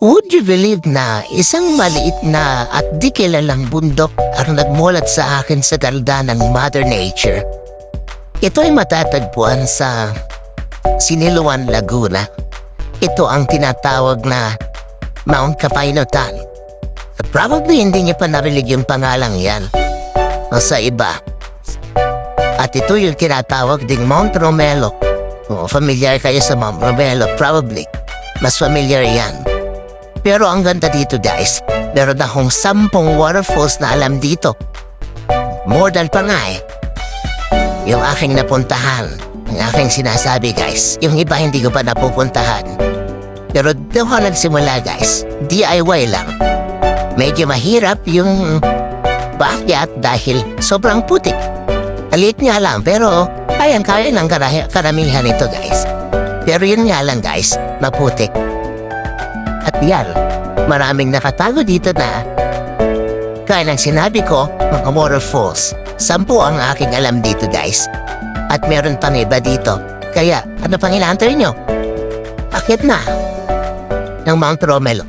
Would you believe na isang maliit na at di kilalang bundok ang nagmulat sa akin sa dalda ng Mother Nature? Ito ay matatagpuan sa Siniluan, Laguna. Ito ang tinatawag na Mount Kapaynutan. Probably hindi niya pa narinig yung pangalang yan o sa iba. At ito yung tinatawag ding Mount Romelo. O, familiar kayo sa Mount Romelo, probably. Mas familiar yan. Pero ang ganda dito guys, meron akong 10 waterfalls na alam dito. More than pa nga eh. Yung aking napuntahan, ang aking sinasabi guys, yung iba hindi ko pa napupuntahan. Pero doon ko nagsimula guys, DIY lang. Medyo mahirap yung backyard dahil sobrang putik. Alit nga lang pero kaya ng karamihan ito guys. Pero yun nga lang guys, maputik. At yan, maraming nakatago dito na kaya ng sinabi ko, mga waterfalls. 10 ang aking alam dito guys. At meron pang iba dito. Kaya ano pang inaantay nyo? Akit na ng Mount Romelo.